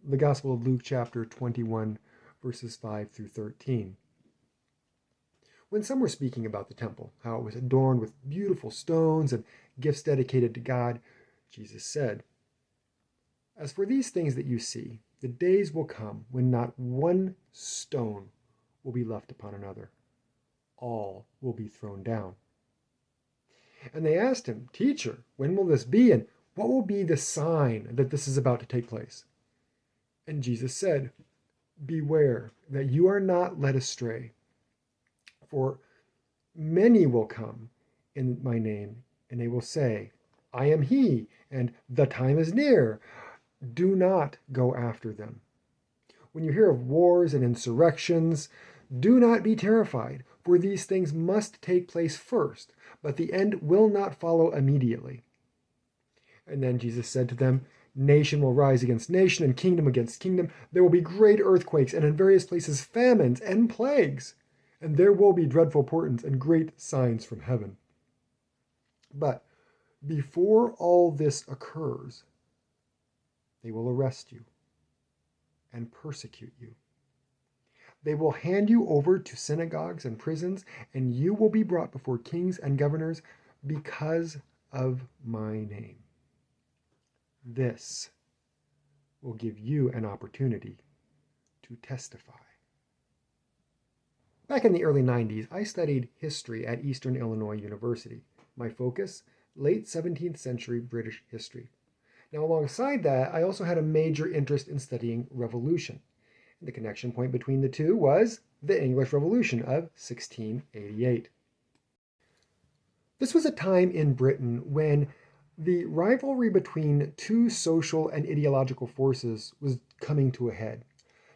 the Gospel of Luke, chapter 21, verses 5 through 13. When some were speaking about the temple, how it was adorned with beautiful stones and gifts dedicated to God, Jesus said, "As for these things that you see, the days will come when not one stone will be left upon another. All will be thrown down." And they asked him, "Teacher, when will this be, and what will be the sign that this is about to take place?" And Jesus said, "Beware that you are not led astray. For many will come in my name, and they will say, 'I am he,' and 'the time is near.' Do not go after them. When you hear of wars and insurrections, do not be terrified, for these things must take place first, but the end will not follow immediately." And then Jesus said to them, "Nation will rise against nation, and kingdom against kingdom. There will be great earthquakes, and in various places famines and plagues. And there will be dreadful portents and great signs from heaven. But before all this occurs, they will arrest you and persecute you. They will hand you over to synagogues and prisons, and you will be brought before kings and governors because of my name. This will give you an opportunity to testify." Back in the early 90s, I studied history at Eastern Illinois University. My focus, late 17th century British history. Now, alongside that, I also had a major interest in studying revolution. The connection point between the two was the English Revolution of 1688. This was a time in Britain when the rivalry between two social and ideological forces was coming to a head.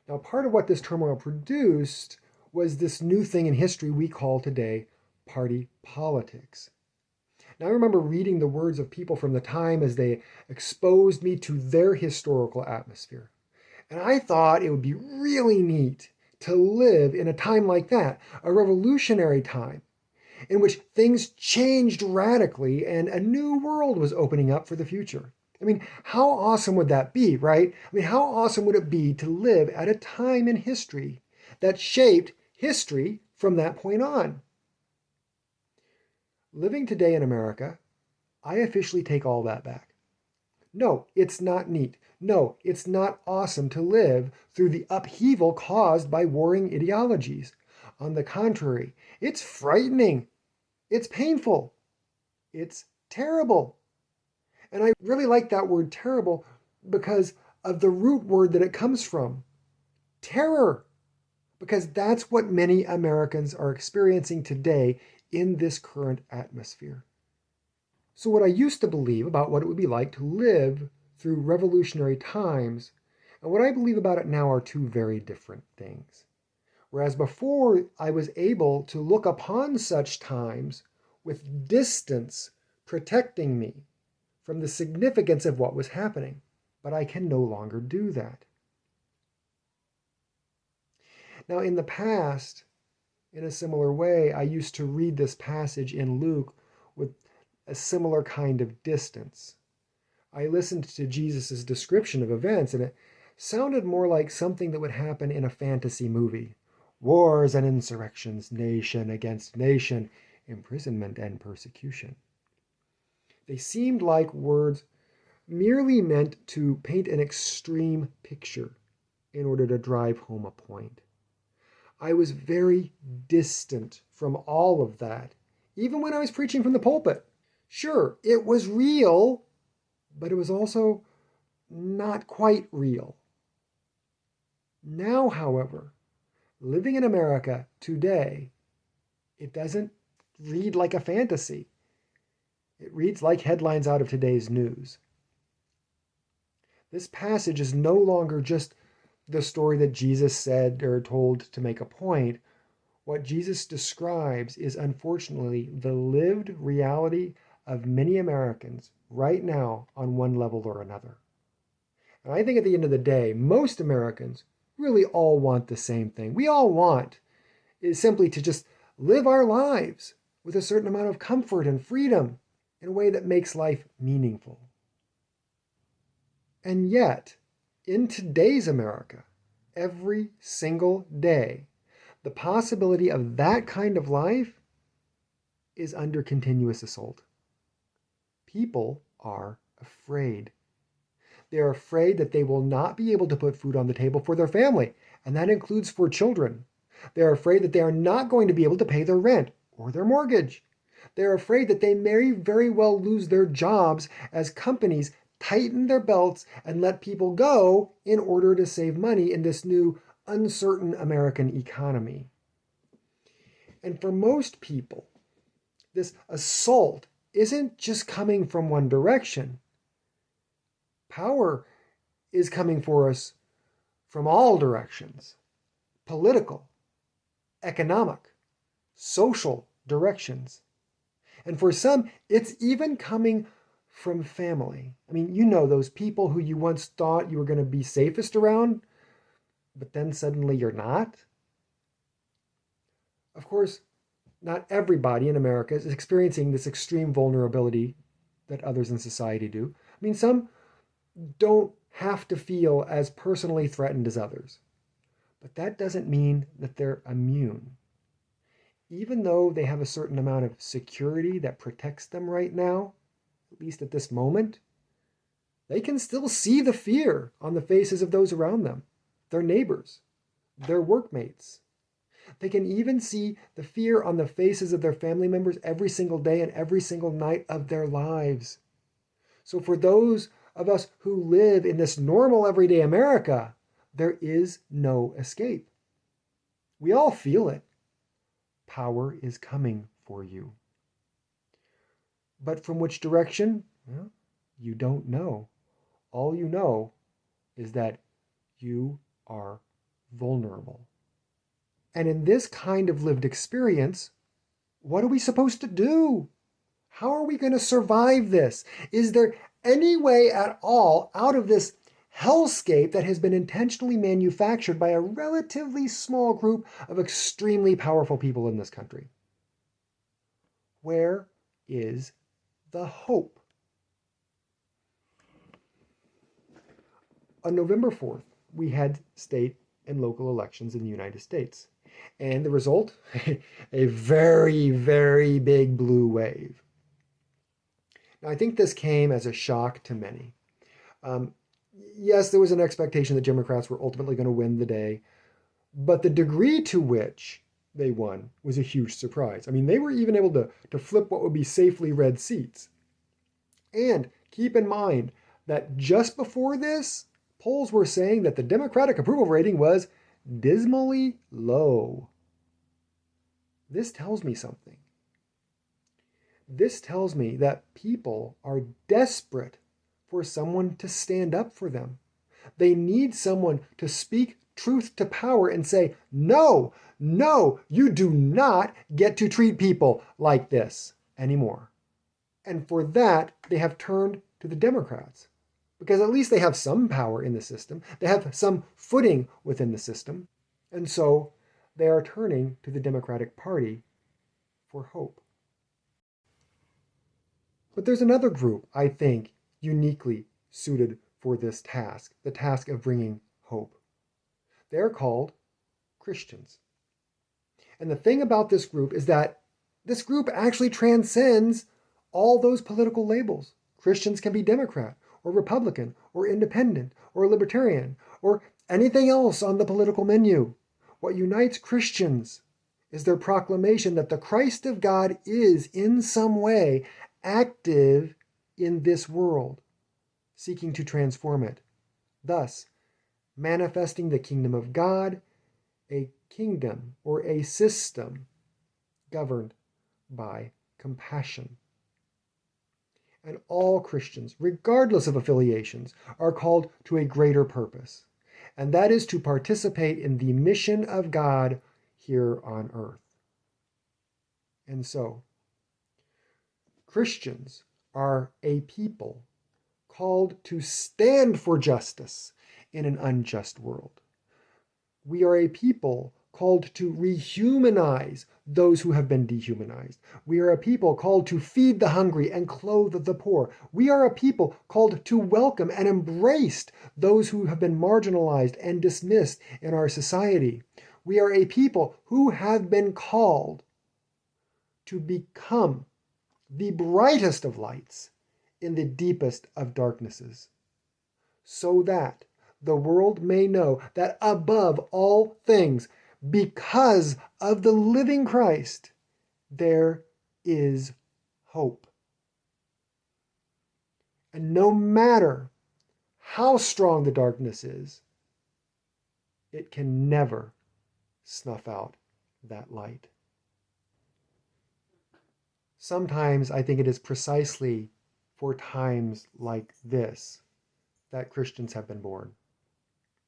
Now, part of what this turmoil produced was this new thing in history we call today party politics. Now, I remember reading the words of people from the time as they exposed me to their historical atmosphere. And I thought it would be really neat to live in a time like that, a revolutionary time, in which things changed radically and a new world was opening up for the future. I mean, how awesome would that be, right? I mean, how awesome would it be to live at a time in history that shaped history from that point on? Living today in America, I officially take all that back. No, it's not neat. No, it's not awesome to live through the upheaval caused by warring ideologies. On the contrary, it's frightening. It's painful. It's terrible. And I really like that word terrible because of the root word that it comes from. Terror. Because that's what many Americans are experiencing today in this current atmosphere. So what I used to believe about what it would be like to live through revolutionary times and what I believe about it now are two very different things. Whereas before I was able to look upon such times with distance protecting me from the significance of what was happening, but I can no longer do that. Now, in the past, in a similar way, I used to read this passage in Luke with a similar kind of distance. I listened to Jesus' description of events, and it sounded more like something that would happen in a fantasy movie. Wars and insurrections, nation against nation, imprisonment and persecution. They seemed like words merely meant to paint an extreme picture in order to drive home a point. I was very distant from all of that, even when I was preaching from the pulpit. Sure, it was real, but it was also not quite real. Now, however, living in America today, it doesn't read like a fantasy. It reads like headlines out of today's news. This passage is no longer just the story that Jesus said or told to make a point. What Jesus describes is unfortunately the lived reality of many Americans right now on one level or another. And I think at the end of the day, most Americans really all want the same thing. We all want is simply to just live our lives with a certain amount of comfort and freedom in a way that makes life meaningful. And yet, in today's America, every single day, the possibility of that kind of life is under continuous assault. People are afraid. They're afraid that they will not be able to put food on the table for their family, and that includes for children. They're afraid that they are not going to be able to pay their rent or their mortgage. They're afraid that they may very well lose their jobs as companies tighten their belts and let people go in order to save money in this new uncertain American economy. And for most people, this assault isn't just coming from one direction. Power is coming for us from all directions: political, economic, social directions. And for some, it's even coming from family. I mean, you know those people who you once thought you were going to be safest around, but then suddenly you're not. Of course, not everybody in America is experiencing this extreme vulnerability that others in society do. I mean, some don't have to feel as personally threatened as others, but that doesn't mean that they're immune. Even though they have a certain amount of security that protects them right now, at least at this moment, they can still see the fear on the faces of those around them, their neighbors, their workmates. They can even see the fear on the faces of their family members every single day and every single night of their lives. So for those of us who live in this normal everyday America, there is no escape. We all feel it. Power is coming for you. But from which direction? Well, you don't know. All you know is that you are vulnerable. And in this kind of lived experience, what are we supposed to do? How are we going to survive this? Is there any way at all out of this hellscape that has been intentionally manufactured by a relatively small group of extremely powerful people in this country? Where is the hope? On November 4th, we had state and local elections in the United States. And the result, a very, very big blue wave. Now, I think this came as a shock to many. Yes, there was an expectation that Democrats were ultimately going to win the day, but the degree to which they won was a huge surprise. I mean, they were even able to flip what would be safely red seats. And keep in mind that just before this, polls were saying that the Democratic approval rating was dismally low. This tells me something. This tells me that people are desperate for someone to stand up for them. They need someone to speak truth to power and say, no, no, you do not get to treat people like this anymore. And for that, they have turned to the Democrats, because at least they have some power in the system. They have some footing within the system. And so they are turning to the Democratic Party for hope. But there's another group, I think, uniquely suited for this task, the task of bringing hope. They're called Christians. And the thing about this group is that this group actually transcends all those political labels. Christians can be Democrat or Republican or Independent or Libertarian or anything else on the political menu. What unites Christians is their proclamation that the Christ of God is in some way active in this world, seeking to transform it, thus manifesting the kingdom of God, a kingdom or a system governed by compassion. And all Christians, regardless of affiliations, are called to a greater purpose, and that is to participate in the mission of God here on earth. And so, Christians are a people called to stand for justice in an unjust world. We are a people called to rehumanize those who have been dehumanized. We are a people called to feed the hungry and clothe the poor. We are a people called to welcome and embrace those who have been marginalized and dismissed in our society. We are a people who have been called to become the brightest of lights in the deepest of darknesses, so that the world may know that above all things, because of the living Christ, there is hope. And no matter how strong the darkness is, it can never snuff out that light. Sometimes I think it is precisely for times like this that Christians have been born.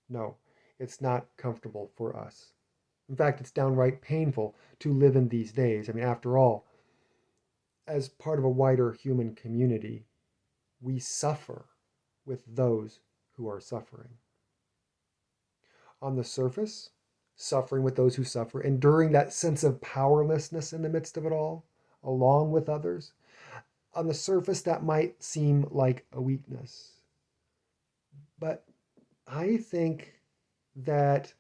No, it's not comfortable for us. In fact, it's downright painful to live in these days. I mean, after all, as part of a wider human community, we suffer with those who are suffering. On the surface, suffering with those who suffer, enduring that sense of powerlessness in the midst of it all, along with others. On the surface, that might seem like a weakness. But I think that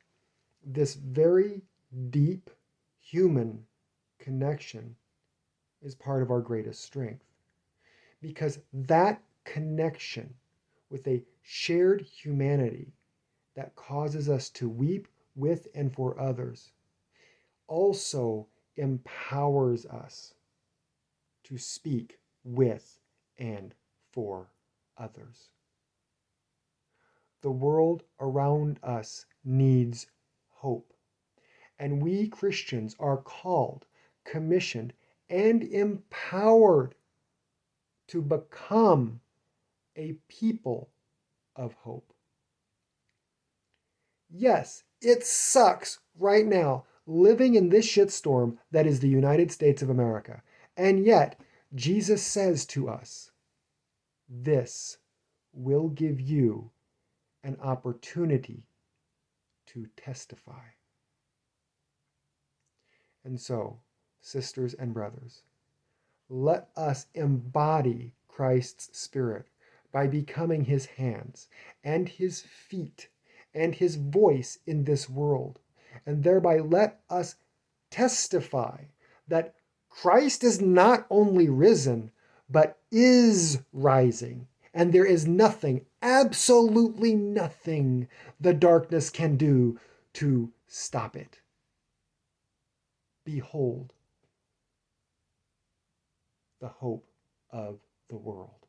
this very deep human connection is part of our greatest strength. Because that connection with a shared humanity that causes us to weep with and for others also empowers us to speak with and for others. The world around us needs hope, and we Christians are called, commissioned, and empowered to become a people of hope. Yes, it sucks right now living in this shitstorm that is the United States of America. And yet, Jesus says to us, this will give you an opportunity to testify. And so, sisters and brothers, let us embody Christ's Spirit by becoming his hands and his feet and his voice in this world. And thereby let us testify that Christ is not only risen, but is rising. And there is nothing, absolutely nothing, the darkness can do to stop it. Behold the hope of the world.